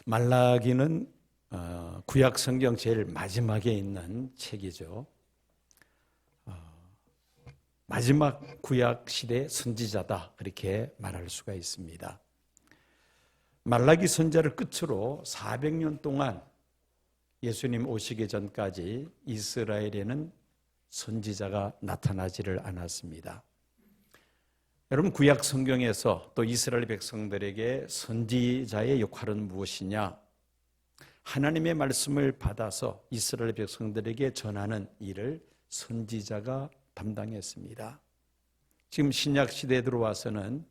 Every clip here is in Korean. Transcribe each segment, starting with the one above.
말라기는 구약 성경 제일 마지막에 있는 책이죠. 마지막 구약 시대 선지자다, 그렇게 말할 수가 있습니다. 말라기 선지자를 끝으로 400년 동안 예수님 오시기 전까지 이스라엘에는 선지자가 나타나지를 않았습니다. 여러분, 구약 성경에서 또 이스라엘 백성들에게 선지자의 역할은 무엇이냐? 하나님의 말씀을 받아서 이스라엘 백성들에게 전하는 일을 선지자가 담당했습니다. 지금 신약 시대에 들어와서는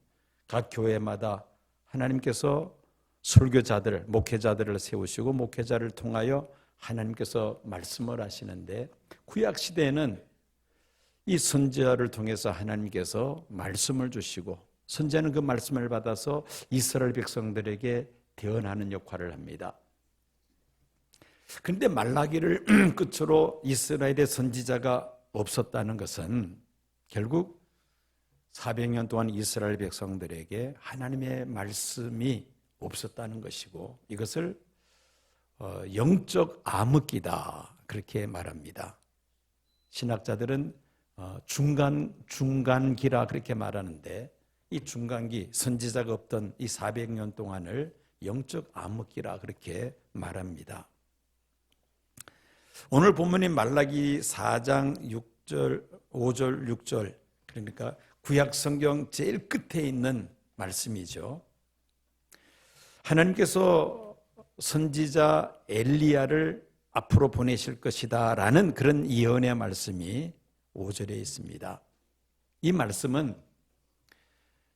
각 교회마다 하나님께서 설교자들, 목회자들을 세우시고 목회자를 통하여 하나님께서 말씀을 하시는데, 구약 시대에는 이 선지자를 통해서 하나님께서 말씀을 주시고 선지자는 그 말씀을 받아서 이스라엘 백성들에게 대언하는 역할을 합니다. 그런데 말라기를 끝으로 이스라엘의 선지자가 없었다는 것은 결국 400년 동안 이스라엘 백성들에게 하나님의 말씀이 없었다는 것이고, 이것을 영적 암흑기다, 그렇게 말합니다. 신학자들은 중간기라 그렇게 말하는데, 이 중간기, 선지자가 없던 이 400년 동안을 영적 암흑기라 그렇게 말합니다. 오늘 본문인 말라기 4장 6절, 5절, 6절, 그러니까 구약 성경 제일 끝에 있는 말씀이죠. 하나님께서 선지자 엘리야를 앞으로 보내실 것이다 라는 그런 예언의 말씀이 5절에 있습니다. 이 말씀은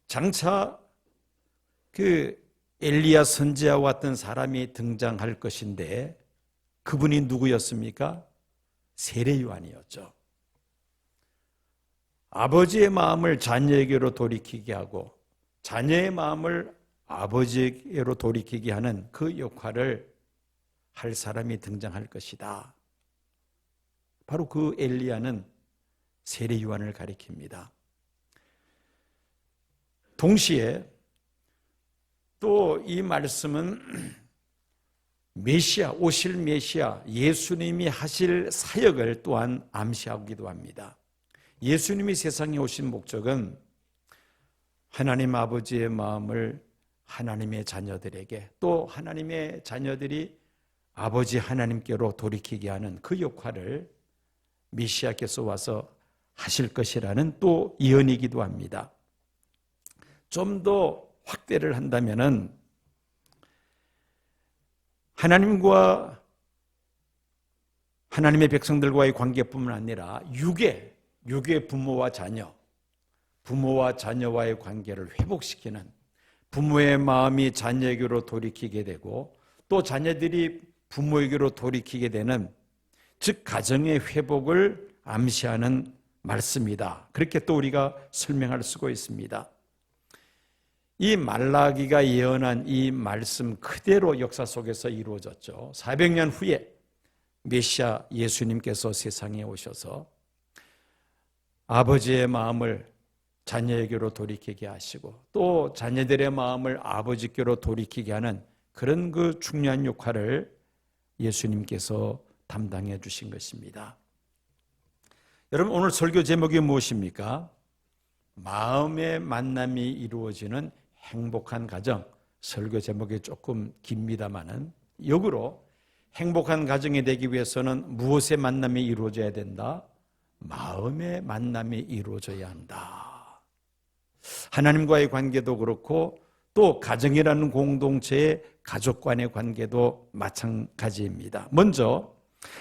장차 그 엘리야 선지자와 같은 사람이 등장할 것인데, 그분이 누구였습니까? 세례 요한이었죠. 아버지의 마음을 자녀에게로 돌이키게 하고 자녀의 마음을 아버지에게로 돌이키게 하는 그 역할을 할 사람이 등장할 것이다. 바로 그 엘리야는 세례 요한을 가리킵니다. 동시에 또 이 말씀은 메시아, 오실 메시아, 예수님이 하실 사역을 또한 암시하기도 합니다. 예수님이 세상에 오신 목적은 하나님 아버지의 마음을 하나님의 자녀들에게, 또 하나님의 자녀들이 아버지 하나님께로 돌이키게 하는 그 역할을 메시아께서 와서 하실 것이라는 또 예언이기도 합니다. 좀 더 확대를 한다면은 하나님과 하나님의 백성들과의 관계뿐만 아니라 육의 부모와 자녀와의 관계를 회복시키는, 부모의 마음이 자녀에게로 돌이키게 되고 또 자녀들이 부모에게로 돌이키게 되는, 즉 가정의 회복을 암시하는 말씀이다, 그렇게 또 우리가 설명할 수가 있습니다. 이 말라기가 예언한 이 말씀 그대로 역사 속에서 이루어졌죠. 400년 후에 메시아 예수님께서 세상에 오셔서 아버지의 마음을 자녀에게로 돌이키게 하시고 또 자녀들의 마음을 아버지께로 돌이키게 하는 그런 그 중요한 역할을 예수님께서 담당해 주신 것입니다. 여러분, 오늘 설교 제목이 무엇입니까? 마음의 만남이 이루어지는 행복한 가정. 설교 제목이 조금 깁니다마는 역으로 행복한 가정이 되기 위해서는 무엇의 만남이 이루어져야 된다? 마음의 만남이 이루어져야 한다. 하나님과의 관계도 그렇고 또 가정이라는 공동체의 가족 간의 관계도 마찬가지입니다. 먼저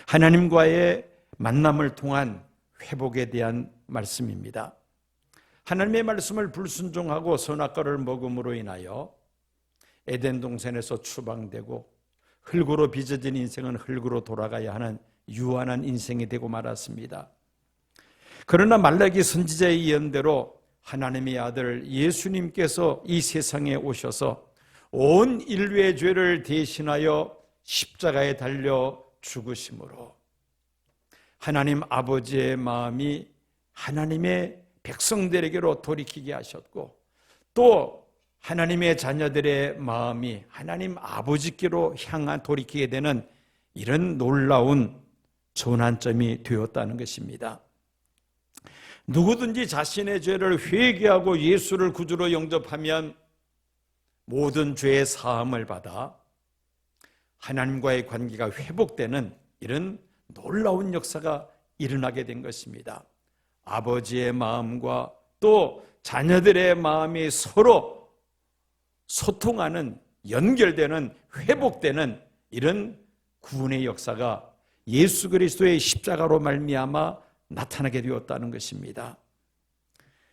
하나님과의 만남을 통한 회복에 대한 말씀입니다. 하나님의 말씀을 불순종하고 선악과를 먹음으로 인하여 에덴 동산에서 추방되고 흙으로 빚어진 인생은 흙으로 돌아가야 하는 유한한 인생이 되고 말았습니다. 그러나 말라기 선지자의 예언대로 하나님의 아들 예수님께서 이 세상에 오셔서 온 인류의 죄를 대신하여 십자가에 달려 죽으심으로 하나님 아버지의 마음이 하나님의 백성들에게로 돌이키게 하셨고 또 하나님의 자녀들의 마음이 하나님 아버지께로 향한 돌이키게 되는 이런 놀라운 전환점이 되었다는 것입니다. 누구든지 자신의 죄를 회개하고 예수를 구주로 영접하면 모든 죄의 사함을 받아 하나님과의 관계가 회복되는 이런 놀라운 역사가 일어나게 된 것입니다. 아버지의 마음과 또 자녀들의 마음이 서로 소통하는, 연결되는, 회복되는 이런 구원의 역사가 예수 그리스도의 십자가로 말미암아 나타나게 되었다는 것입니다.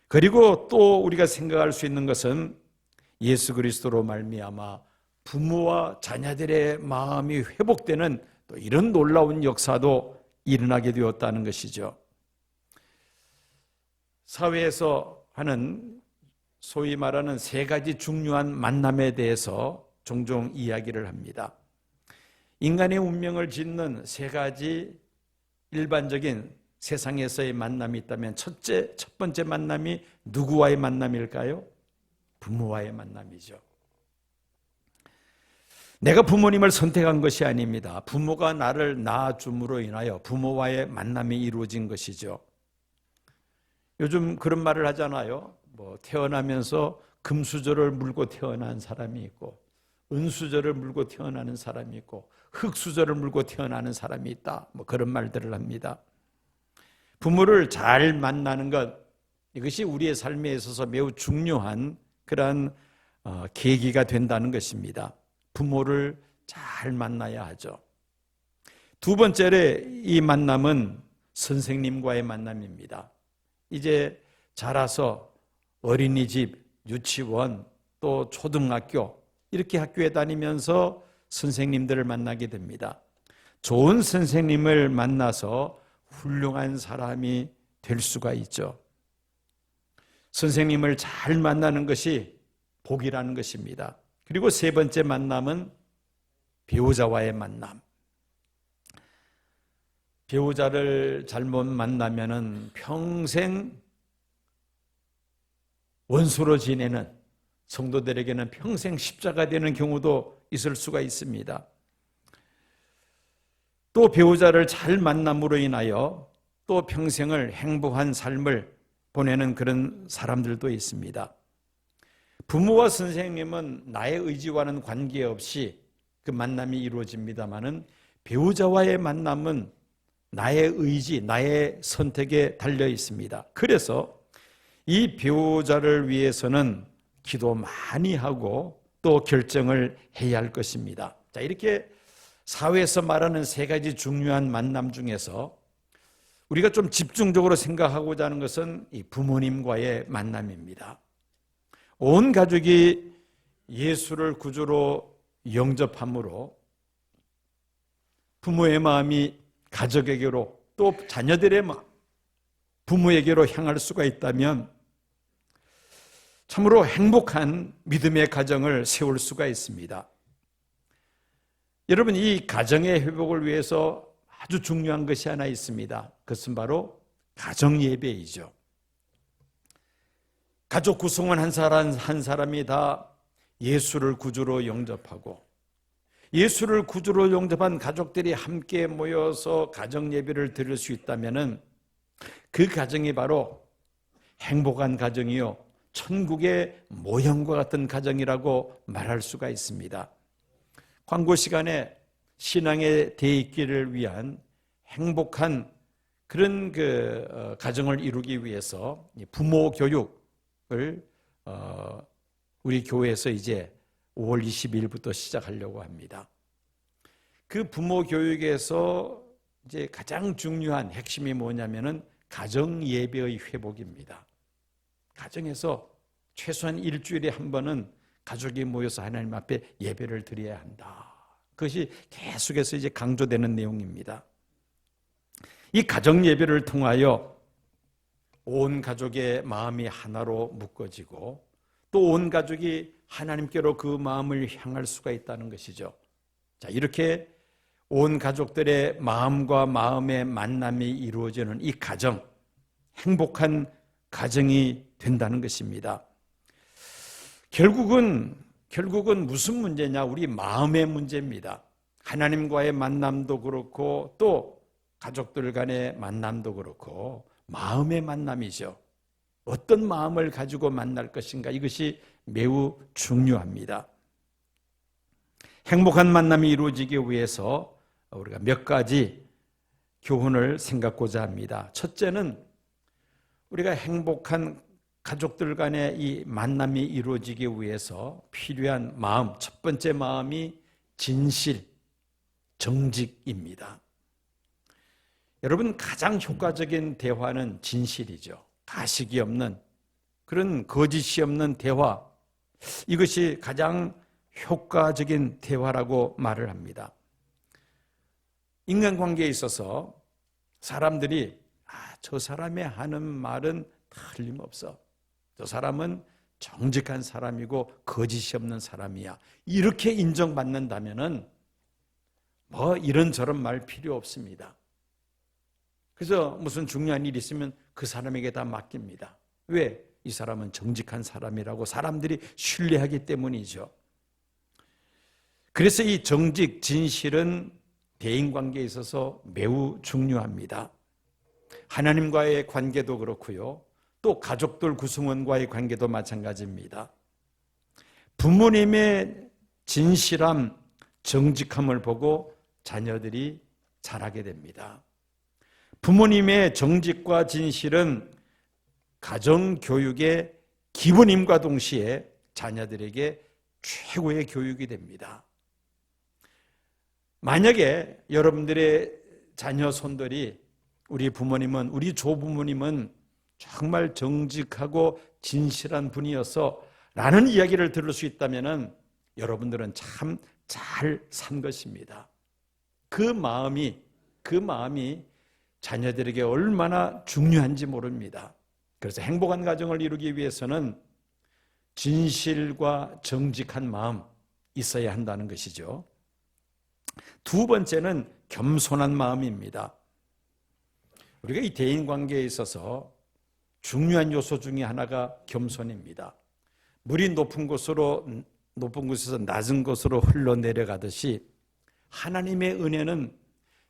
그리고 또 우리가 생각할 수 있는 것은 예수 그리스도로 말미암아 부모와 자녀들의 마음이 회복되는 또 이런 놀라운 역사도 일어나게 되었다는 것이죠. 사회에서 하는 소위 말하는 세 가지 중요한 만남에 대해서 종종 이야기를 합니다. 인간의 운명을 짓는 세 가지 일반적인 세상에서의 만남이 있다면 첫 번째 만남이 누구와의 만남일까요? 부모와의 만남이죠. 내가 부모님을 선택한 것이 아닙니다. 부모가 나를 낳아줌으로 인하여 부모와의 만남이 이루어진 것이죠. 요즘 그런 말을 하잖아요. 태어나면서 금수저를 물고 태어난 사람이 있고 은수저를 물고 태어나는 사람이 있고 흙수저를 물고 태어나는 사람이 있다. 그런 말들을 합니다. 부모를 잘 만나는 것, 이것이 우리의 삶에 있어서 매우 중요한 그러한 계기가 된다는 것입니다. 부모를 잘 만나야 하죠. 두 번째로 이 만남은 선생님과의 만남입니다. 이제 자라서 어린이집, 유치원, 또 초등학교 이렇게 학교에 다니면서 선생님들을 만나게 됩니다. 좋은 선생님을 만나서 훌륭한 사람이 될 수가 있죠. 선생님을 잘 만나는 것이 복이라는 것입니다. 그리고 세 번째 만남은 배우자와의 만남. 배우자를 잘못 만나면은 평생 원수로 지내는, 성도들에게는 평생 십자가 되는 경우도 있을 수가 있습니다. 또 배우자를 잘 만남으로 인하여 또 평생을 행복한 삶을 보내는 그런 사람들도 있습니다. 부모와 선생님은 나의 의지와는 관계없이 그 만남이 이루어집니다마는 배우자와의 만남은 나의 의지, 나의 선택에 달려 있습니다. 그래서 이 배우자를 위해서는 기도 많이 하고 또 결정을 해야 할 것입니다. 자, 이렇게 사회에서 말하는 세 가지 중요한 만남 중에서 우리가 좀 집중적으로 생각하고자 하는 것은 이 부모님과의 만남입니다. 온 가족이 예수를 구주로 영접함으로 부모의 마음이 가족에게로 또 자녀들의 마음, 부모에게로 향할 수가 있다면 참으로 행복한 믿음의 가정을 세울 수가 있습니다. 여러분, 이 가정의 회복을 위해서 아주 중요한 것이 하나 있습니다. 그것은 바로 가정 예배이죠. 가족 구성원 한 사람이 다 예수를 구주로 영접하고 예수를 구주로 영접한 가족들이 함께 모여서 가정 예배를 드릴 수 있다면 그 가정이 바로 행복한 가정이요, 천국의 모형과 같은 가정이라고 말할 수가 있습니다. 광고 시간에 신앙의 대입기를 위한 행복한 그런 가정을 이루기 위해서 부모 교육을 우리 교회에서 이제 5월 22일부터 시작하려고 합니다. 그 부모 교육에서 이제 가장 중요한 핵심이 뭐냐면은 가정 예배의 회복입니다. 가정에서 최소한 일주일에 한 번은 가족이 모여서 하나님 앞에 예배를 드려야 한다. 그것이 계속해서 이제 강조되는 내용입니다. 이 가정 예배를 통하여 온 가족의 마음이 하나로 묶어지고 또 온 가족이 하나님께로 그 마음을 향할 수가 있다는 것이죠. 자, 이렇게 온 가족들의 마음과 마음의 만남이 이루어지는 이 가정, 행복한 가정이 된다는 것입니다. 결국은 무슨 문제냐? 우리 마음의 문제입니다. 하나님과의 만남도 그렇고 또 가족들 간의 만남도 그렇고 마음의 만남이죠. 어떤 마음을 가지고 만날 것인가, 이것이 매우 중요합니다. 행복한 만남이 이루어지기 위해서 우리가 몇 가지 교훈을 생각하고자 합니다. 첫째는 우리가 행복한 가족들 간의 이 만남이 이루어지기 위해서 필요한 마음, 첫 번째 마음이 진실, 정직입니다. 여러분, 가장 효과적인 대화는 진실이죠. 가식이 없는, 그런 거짓이 없는 대화, 이것이 가장 효과적인 대화라고 말을 합니다. 인간관계에 있어서 사람들이 저 사람이 하는 말은 틀림없어, 저 사람은 정직한 사람이고 거짓이 없는 사람이야, 이렇게 인정받는다면은 뭐 이런저런 말 필요 없습니다. 그래서 무슨 중요한 일이 있으면 그 사람에게 다 맡깁니다. 왜? 이 사람은 정직한 사람이라고 사람들이 신뢰하기 때문이죠. 그래서 이 정직, 진실은 대인관계에 있어서 매우 중요합니다. 하나님과의 관계도 그렇고요, 또 가족들 구성원과의 관계도 마찬가지입니다. 부모님의 진실함, 정직함을 보고 자녀들이 자라게 됩니다. 부모님의 정직과 진실은 가정교육의 기본임과 동시에 자녀들에게 최고의 교육이 됩니다. 만약에 여러분들의 자녀 손들이 우리 부모님은, 우리 조부모님은 정말 정직하고 진실한 분이어서 라는 이야기를 들을 수 있다면 여러분들은 참 잘 산 것입니다. 그 마음이 자녀들에게 얼마나 중요한지 모릅니다. 그래서 행복한 가정을 이루기 위해서는 진실과 정직한 마음 있어야 한다는 것이죠. 두 번째는 겸손한 마음입니다. 우리가 이 대인관계에 있어서 중요한 요소 중에 하나가 겸손입니다. 물이 높은 곳에서 낮은 곳으로 흘러내려가듯이 하나님의 은혜는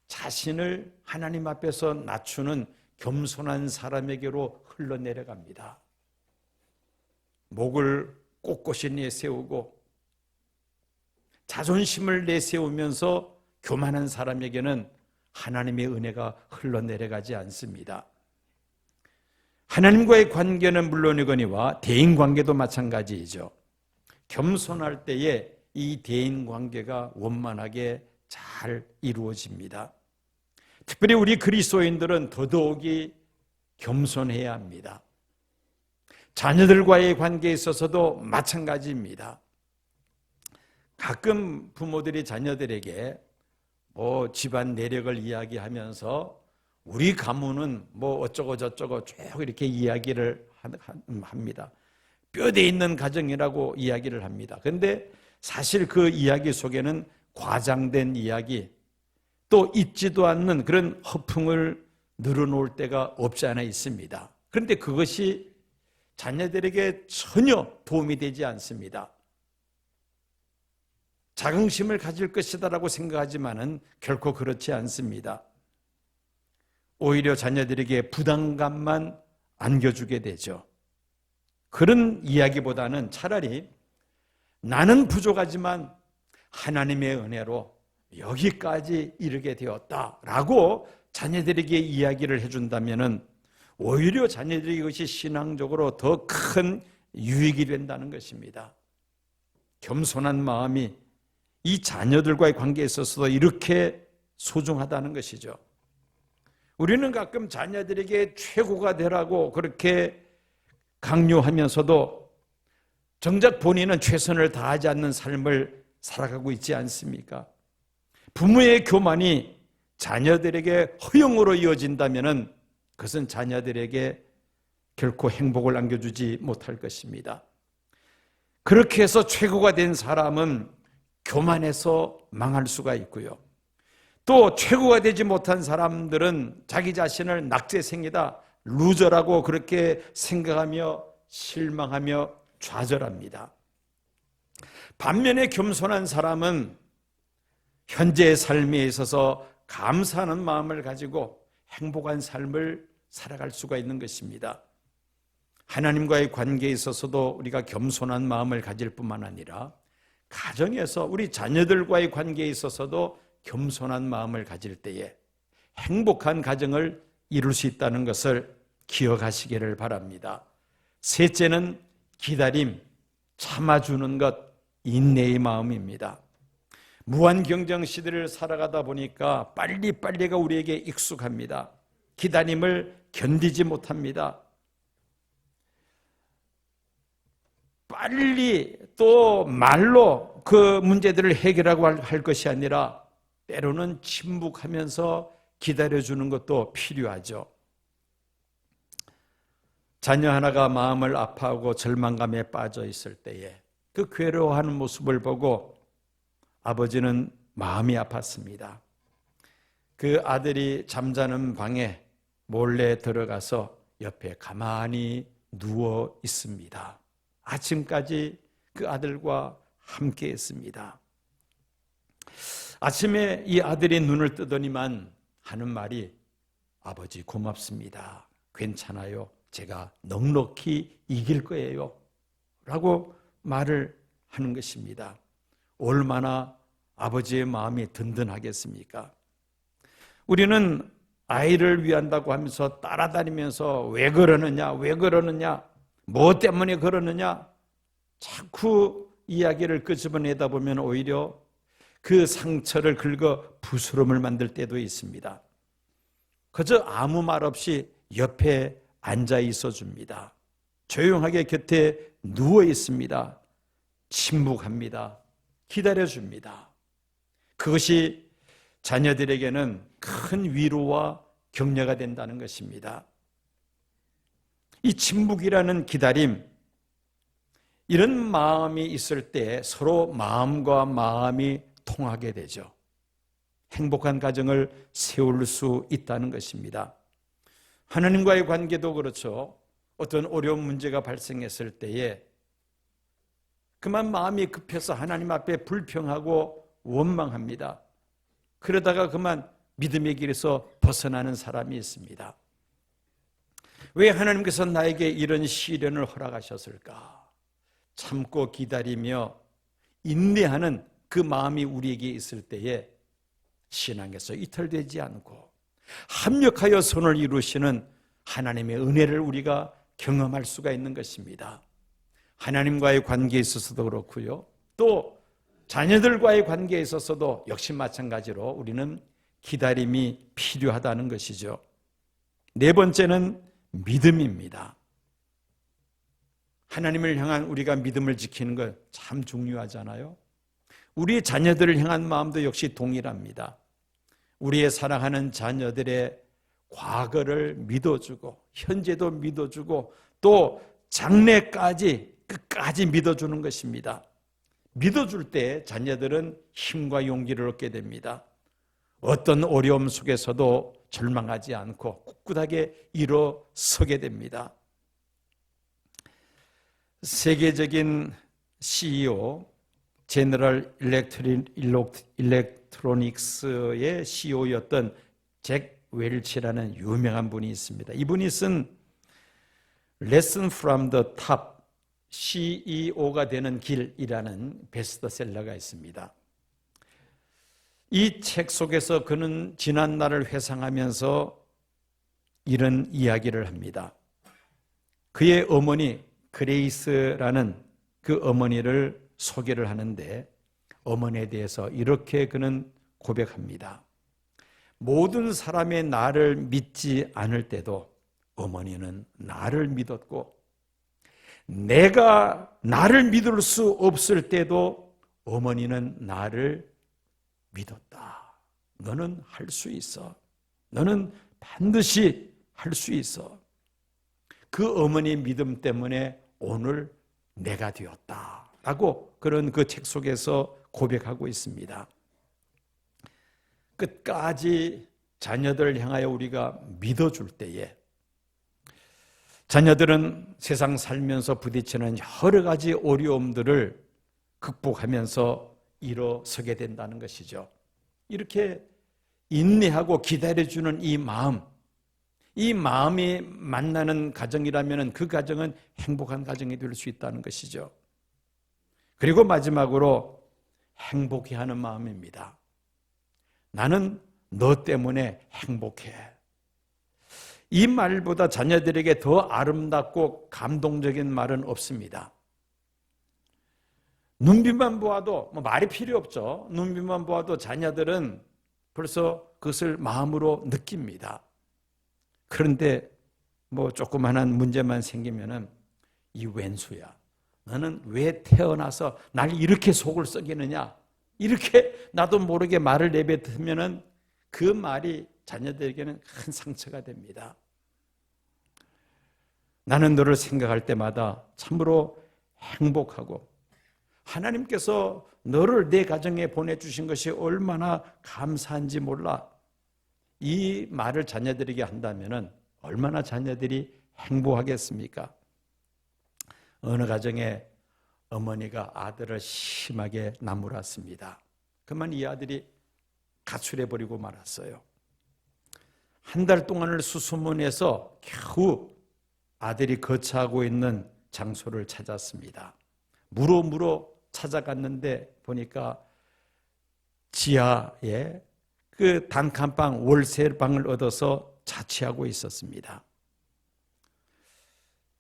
자신을 하나님 앞에서 낮추는 겸손한 사람에게로 흘러내려갑니다. 목을 꼿꼿이 내세우고 자존심을 내세우면서 교만한 사람에게는 하나님의 은혜가 흘러내려가지 않습니다. 하나님과의 관계는 물론이거니와 대인관계도 마찬가지이죠. 겸손할 때에 이 대인관계가 원만하게 잘 이루어집니다. 특별히 우리 그리스도인들은 더더욱이 겸손해야 합니다. 자녀들과의 관계에 있어서도 마찬가지입니다. 가끔 부모들이 자녀들에게 집안 내력을 이야기하면서 우리 가문은 어쩌고 저쩌고 쭉 이렇게 이야기를 합니다. 뼈대 있는 가정이라고 이야기를 합니다. 그런데 사실 그 이야기 속에는 과장된 이야기, 또 있지도 않는 그런 허풍을 늘어놓을 때가 없지 않아 있습니다. 그런데 그것이 자녀들에게 전혀 도움이 되지 않습니다. 자긍심을 가질 것이다라고 생각하지만은 결코 그렇지 않습니다. 오히려 자녀들에게 부담감만 안겨주게 되죠. 그런 이야기보다는 차라리 나는 부족하지만 하나님의 은혜로 여기까지 이르게 되었다라고 자녀들에게 이야기를 해준다면 오히려 자녀들이 이것이 신앙적으로 더 큰 유익이 된다는 것입니다. 겸손한 마음이 이 자녀들과의 관계에 있어서도 이렇게 소중하다는 것이죠. 우리는 가끔 자녀들에게 최고가 되라고 그렇게 강요하면서도 정작 본인은 최선을 다하지 않는 삶을 살아가고 있지 않습니까? 부모의 교만이 자녀들에게 허용으로 이어진다면 그것은 자녀들에게 결코 행복을 안겨주지 못할 것입니다. 그렇게 해서 최고가 된 사람은 교만해서 망할 수가 있고요. 또 최고가 되지 못한 사람들은 자기 자신을 낙제생이다, 루저라고 그렇게 생각하며 실망하며 좌절합니다. 반면에 겸손한 사람은 현재의 삶에 있어서 감사하는 마음을 가지고 행복한 삶을 살아갈 수가 있는 것입니다. 하나님과의 관계에 있어서도 우리가 겸손한 마음을 가질 뿐만 아니라 가정에서 우리 자녀들과의 관계에 있어서도 겸손한 마음을 가질 때에 행복한 가정을 이룰 수 있다는 것을 기억하시기를 바랍니다. 셋째는 기다림, 참아주는 것, 인내의 마음입니다. 무한 경쟁 시대를 살아가다 보니까 빨리빨리가 우리에게 익숙합니다. 기다림을 견디지 못합니다. 빨리 또 말로 그 문제들을 해결하고 할 것이 아니라 때로는 침묵하면서 기다려주는 것도 필요하죠. 자녀 하나가 마음을 아파하고 절망감에 빠져 있을 때에 그 괴로워하는 모습을 보고 아버지는 마음이 아팠습니다. 그 아들이 잠자는 방에 몰래 들어가서 옆에 가만히 누워 있습니다. 아침까지 그 아들과 함께 했습니다. 아침에 이 아들이 눈을 뜨더니만 하는 말이 아버지 고맙습니다. 괜찮아요. 제가 넉넉히 이길 거예요. 라고 말을 하는 것입니다. 얼마나 아버지의 마음이 든든하겠습니까? 우리는 아이를 위한다고 하면서 따라다니면서 왜 그러느냐, 왜 그러느냐, 뭐 때문에 그러느냐 자꾸 이야기를 끄집어내다 보면 오히려 그 상처를 긁어 부스럼을 만들 때도 있습니다. 그저 아무 말 없이 옆에 앉아 있어 줍니다. 조용하게 곁에 누워 있습니다. 침묵합니다. 기다려 줍니다. 그것이 자녀들에게는 큰 위로와 격려가 된다는 것입니다. 이 침묵이라는 기다림, 이런 마음이 있을 때 서로 마음과 마음이 통하게 되죠. 행복한 가정을 세울 수 있다는 것입니다. 하나님과의 관계도 그렇죠. 어떤 어려운 문제가 발생했을 때에 그만 마음이 급해서 하나님 앞에 불평하고 원망합니다. 그러다가 그만 믿음의 길에서 벗어나는 사람이 있습니다. 왜 하나님께서 나에게 이런 시련을 허락하셨을까? 참고 기다리며 인내하는 그 마음이 우리에게 있을 때에 신앙에서 이탈되지 않고 합력하여 선을 이루시는 하나님의 은혜를 우리가 경험할 수가 있는 것입니다. 하나님과의 관계에 있어서도 그렇고요. 또 자녀들과의 관계에 있어서도 역시 마찬가지로 우리는 기다림이 필요하다는 것이죠. 네 번째는 믿음입니다. 하나님을 향한 우리가 믿음을 지키는 것 참 중요하잖아요. 우리 자녀들을 향한 마음도 역시 동일합니다. 우리의 사랑하는 자녀들의 과거를 믿어주고 현재도 믿어주고 또 장래까지 끝까지 믿어주는 것입니다. 믿어줄 때 자녀들은 힘과 용기를 얻게 됩니다. 어떤 어려움 속에서도 절망하지 않고 꿋꿋하게 일어서게 됩니다. 세계적인 CEO, 제너럴 일렉트로닉스의 CEO였던 잭 웰치라는 유명한 분이 있습니다. 이분이 쓴 Lesson from the Top, CEO가 되는 길이라는 베스트셀러가 있습니다. 이 책 속에서 그는 지난 날을 회상하면서 이런 이야기를 합니다. 그의 어머니 그레이스라는 그 어머니를 소개를 하는데 어머니에 대해서 이렇게 그는 고백합니다. 모든 사람의 나를 믿지 않을 때도 어머니는 나를 믿었고 내가 나를 믿을 수 없을 때도 어머니는 나를 믿었다. 너는 할 수 있어. 너는 반드시 할 수 있어. 그 어머니 믿음 때문에 오늘 내가 되었다. 라고 그런 그 책 속에서 고백하고 있습니다. 끝까지 자녀들을 향하여 우리가 믿어줄 때에 자녀들은 세상 살면서 부딪히는 여러 가지 어려움들을 극복하면서 일어서게 된다는 것이죠. 이렇게 인내하고 기다려주는 이 마음이 만나는 가정이라면 그 가정은 행복한 가정이 될 수 있다는 것이죠. 그리고 마지막으로 행복해하는 마음입니다. 나는 너 때문에 행복해. 이 말보다 자녀들에게 더 아름답고 감동적인 말은 없습니다. 눈빛만 보아도 말이 필요 없죠. 눈빛만 보아도 자녀들은 벌써 그것을 마음으로 느낍니다. 그런데 조그마한 문제만 생기면은 이 왼수야, 너는 왜 태어나서 날 이렇게 속을 썩이느냐, 이렇게 나도 모르게 말을 내뱉으면은 그 말이 자녀들에게는 큰 상처가 됩니다. 나는 너를 생각할 때마다 참으로 행복하고 하나님께서 너를 내 가정에 보내주신 것이 얼마나 감사한지 몰라. 이 말을 자녀들에게 한다면 얼마나 자녀들이 행복하겠습니까? 어느 가정에 어머니가 아들을 심하게 나무랐습니다. 그만 이 아들이 가출해버리고 말았어요. 한 달 동안을 수소문해서 겨우 아들이 거처하고 있는 장소를 찾았습니다. 물어 찾아갔는데 보니까 지하에 그 단칸방 월세방을 얻어서 자취하고 있었습니다.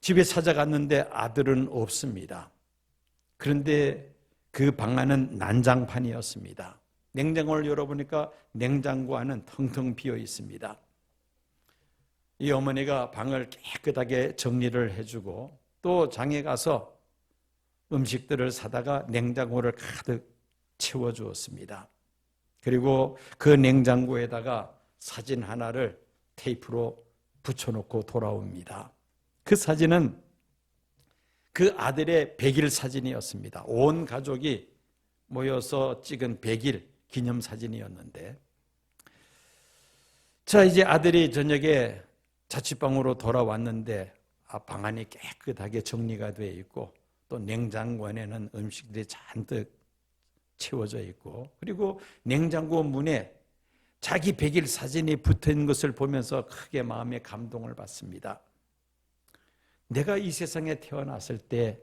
집에 찾아갔는데 아들은 없습니다. 그런데 그 방 안은 난장판이었습니다. 냉장고를 열어보니까 냉장고 안은 텅텅 비어 있습니다. 이 어머니가 방을 깨끗하게 정리를 해주고 또 장에 가서 음식들을 사다가 냉장고를 가득 채워주었습니다. 그리고 그 냉장고에다가 사진 하나를 테이프로 붙여놓고 돌아옵니다. 그 사진은 그 아들의 100일 사진이었습니다. 온 가족이 모여서 찍은 100일 기념사진이었는데, 자, 이제 아들이 저녁에 자취방으로 돌아왔는데 방 안이 깨끗하게 정리가 되어 있고 또 냉장고 안에는 음식들이 잔뜩 채워져 있고, 그리고 냉장고 문에 자기 100일 사진이 붙어있는 것을 보면서 크게 마음에 감동을 받습니다. 내가 이 세상에 태어났을 때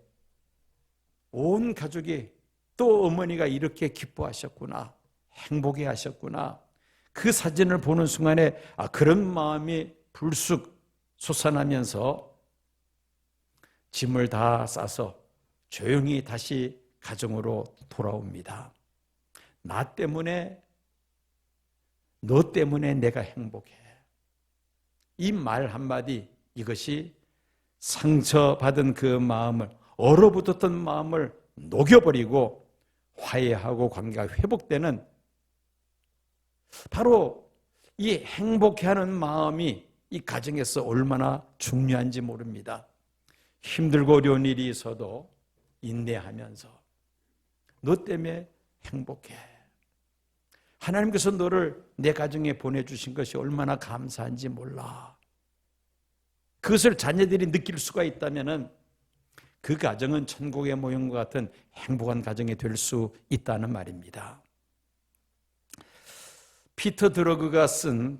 온 가족이 또 어머니가 이렇게 기뻐하셨구나, 행복해 하셨구나. 그 사진을 보는 순간에 그런 마음이 불쑥 솟아나면서 짐을 다 싸서 조용히 다시 가정으로 돌아옵니다. 나 때문에, 너 때문에 내가 행복해. 이 말 한마디, 이것이 상처받은 그 마음을, 얼어붙었던 마음을 녹여버리고 화해하고 관계가 회복되는, 바로 이 행복해하는 마음이 이 가정에서 얼마나 중요한지 모릅니다. 힘들고 어려운 일이 있어도 인내하면서 너 때문에 행복해. 하나님께서 너를 내 가정에 보내주신 것이 얼마나 감사한지 몰라. 그것을 자녀들이 느낄 수가 있다면 그 가정은 천국의 모형과 같은 행복한 가정이 될 수 있다는 말입니다. 피터 드러커가 쓴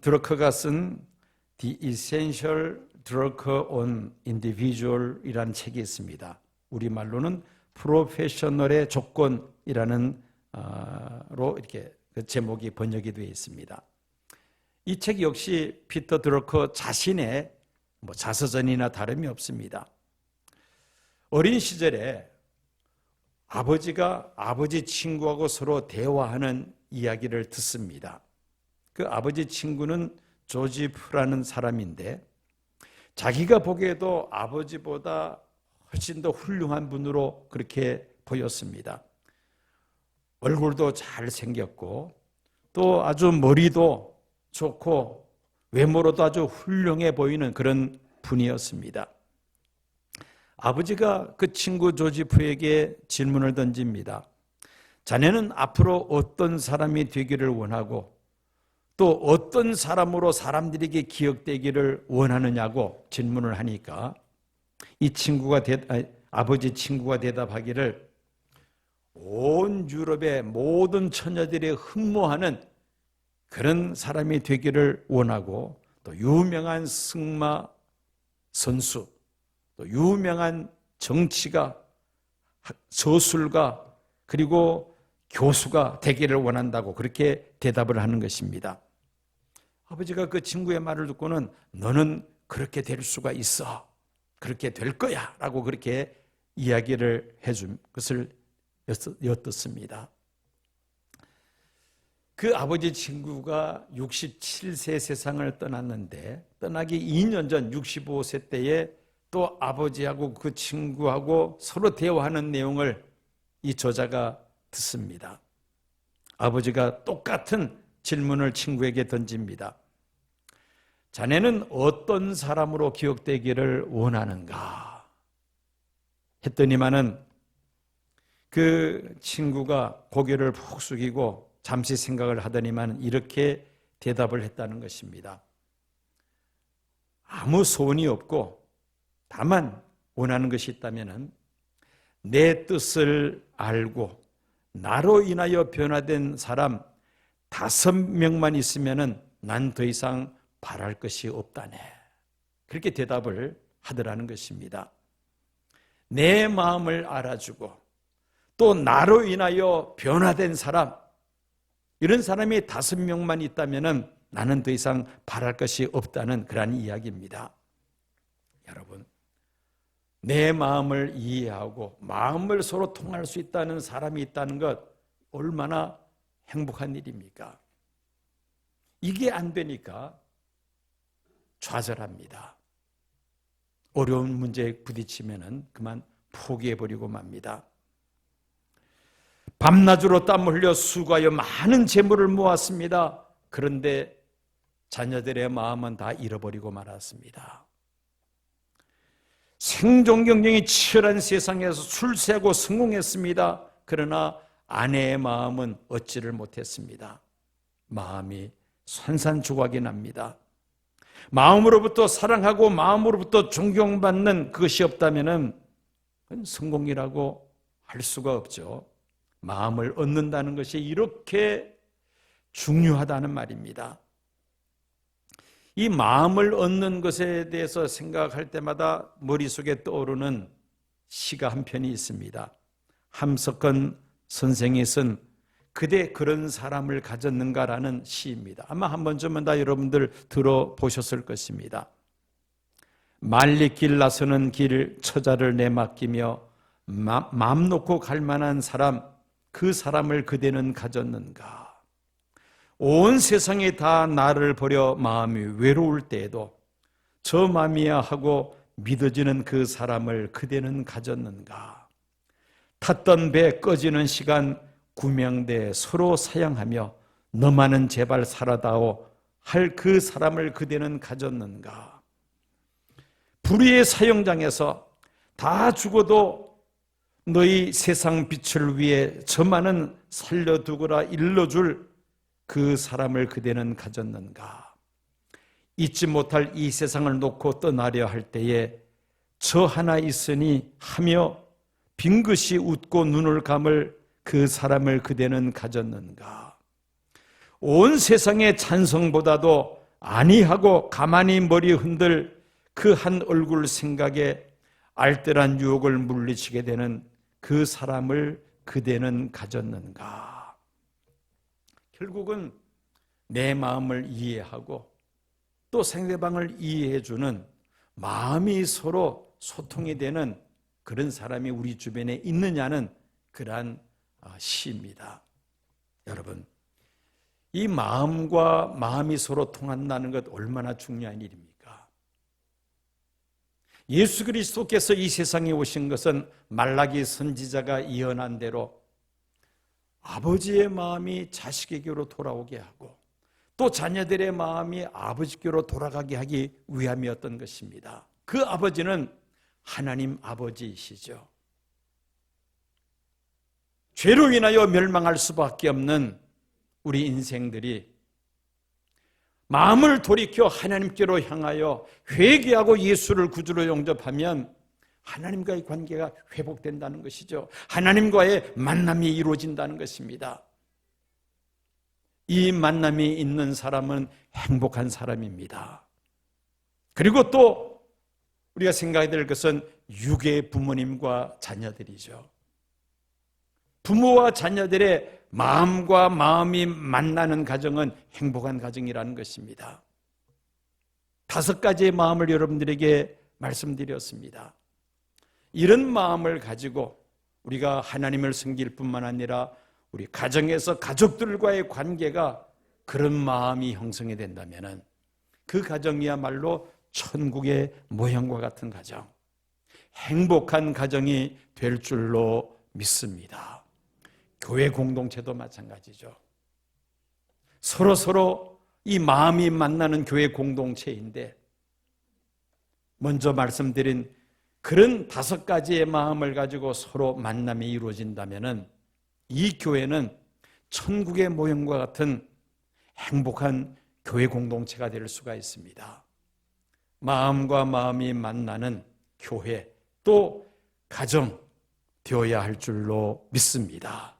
The Essential Drucker on Individual 이라는 책이 있습니다. 우리말로는 프로페셔널의 조건이라는 로 이렇게 그 제목이 번역이 되어 있습니다. 이 책 역시 피터 드러커 자신의 자서전이나 다름이 없습니다. 어린 시절에 아버지가 아버지 친구하고 서로 대화하는 이야기를 듣습니다. 그 아버지 친구는 조지프라는 사람인데 자기가 보기에도 아버지보다 훨씬 더 훌륭한 분으로 그렇게 보였습니다. 얼굴도 잘생겼고 또 아주 머리도 좋고 외모로도 아주 훌륭해 보이는 그런 분이었습니다. 아버지가 그 친구 조지프에게 질문을 던집니다. 자네는 앞으로 어떤 사람이 되기를 원하고 또 어떤 사람으로 사람들에게 기억되기를 원하느냐고 질문을 하니까 이 친구가 아버지 친구가 대답하기를 온 유럽의 모든 처녀들이 흠모하는 그런 사람이 되기를 원하고, 또 유명한 승마 선수, 또 유명한 정치가, 저술가, 그리고 교수가 되기를 원한다고 그렇게 대답을 하는 것입니다. 아버지가 그 친구의 말을 듣고는 너는 그렇게 될 수가 있어, 그렇게 될 거야 라고 그렇게 이야기를 해준 것을 엿듣습니다. 그 아버지 친구가 67세 세상을 떠났는데, 떠나기 2년 전 65세 때에 또 아버지하고 그 친구하고 서로 대화하는 내용을 이 저자가 듣습니다. 아버지가 똑같은 질문을 친구에게 던집니다. 자네는 어떤 사람으로 기억되기를 원하는가? 했더니만은 그 친구가 고개를 푹 숙이고 잠시 생각을 하더니만 이렇게 대답을 했다는 것입니다. 아무 소원이 없고 다만 원하는 것이 있다면 내 뜻을 알고 나로 인하여 변화된 사람 5명만 있으면 난 더 이상 바랄 것이 없다네. 그렇게 대답을 하더라는 것입니다. 내 마음을 알아주고 또 나로 인하여 변화된 사람, 이런 사람이 5명만 있다면 나는 더 이상 바랄 것이 없다는 그런 이야기입니다. 여러분, 내 마음을 이해하고 마음을 서로 통할 수 있다는 사람이 있다는 것 얼마나 행복한 일입니까? 이게 안 되니까 좌절합니다. 어려운 문제에 부딪히면 그만 포기해버리고 맙니다. 밤낮으로 땀 흘려 수고하여 많은 재물을 모았습니다. 그런데 자녀들의 마음은 다 잃어버리고 말았습니다. 생존 경쟁이 치열한 세상에서 출세하고 성공했습니다. 그러나 아내의 마음은 얻지를 못했습니다. 마음이 산산조각이 납니다. 마음으로부터 사랑하고 마음으로부터 존경받는 그것이 없다면 그건 성공이라고 할 수가 없죠. 마음을 얻는다는 것이 이렇게 중요하다는 말입니다. 이 마음을 얻는 것에 대해서 생각할 때마다 머릿속에 떠오르는 시가 한 편이 있습니다. 함석헌 선생이 쓴 그대 그런 사람을 가졌는가라는 시입니다. 아마 한 번쯤은 다 여러분들 들어보셨을 것입니다. 말리길 나서는 길 처자를 내맡기며 마음 놓고 갈 만한 사람, 그 사람을 그대는 가졌는가? 온 세상이 다 나를 버려 마음이 외로울 때에도 저 마음이야 하고 믿어지는 그 사람을 그대는 가졌는가? 탔던 배 꺼지는 시간 구명대 서로 사양하며 너만은 제발 살아다오 할 그 사람을 그대는 가졌는가? 불의의 사형장에서 다 죽어도 너희 세상 빛을 위해 저만은 살려두거라 일러줄 그 사람을 그대는 가졌는가? 잊지 못할 이 세상을 놓고 떠나려 할 때에 저 하나 있으니 하며 빙긋이 웃고 눈을 감을 그 사람을 그대는 가졌는가? 온 세상의 찬성보다도 아니하고 가만히 머리 흔들 그 한 얼굴 생각에 알뜰한 유혹을 물리치게 되는 그 사람을 그대는 가졌는가? 결국은 내 마음을 이해하고 또 상대방을 이해해주는 마음이 서로 소통이 되는 그런 사람이 우리 주변에 있느냐는 그러한 시입니다. 여러분, 이 마음과 마음이 서로 통한다는 것 얼마나 중요한 일입니까? 예수 그리스도께서 이 세상에 오신 것은 말라기 선지자가 예언한 대로 아버지의 마음이 자식에게로 돌아오게 하고 또 자녀들의 마음이 아버지께로 돌아가게 하기 위함이었던 것입니다. 그 아버지는 하나님 아버지이시죠. 죄로 인하여 멸망할 수밖에 없는 우리 인생들이 마음을 돌이켜 하나님께로 향하여 회개하고 예수를 구주로 영접하면 하나님과의 관계가 회복된다는 것이죠. 하나님과의 만남이 이루어진다는 것입니다. 이 만남이 있는 사람은 행복한 사람입니다. 그리고 또 우리가 생각해야 될 것은 육의 부모님과 자녀들이죠. 부모와 자녀들의 마음과 마음이 만나는 가정은 행복한 가정이라는 것입니다. 5가지의 마음을 여러분들에게 말씀드렸습니다. 이런 마음을 가지고 우리가 하나님을 섬길 뿐만 아니라 우리 가정에서 가족들과의 관계가 그런 마음이 형성이 된다면 그 가정이야말로 천국의 모형과 같은 가정, 행복한 가정이 될 줄로 믿습니다. 교회 공동체도 마찬가지죠. 서로 이 마음이 만나는 교회 공동체인데 먼저 말씀드린 그런 5가지의 마음을 가지고 서로 만남이 이루어진다면 이 교회는 천국의 모형과 같은 행복한 교회 공동체가 될 수가 있습니다. 마음과 마음이 만나는 교회 또 가정 되어야 할 줄로 믿습니다.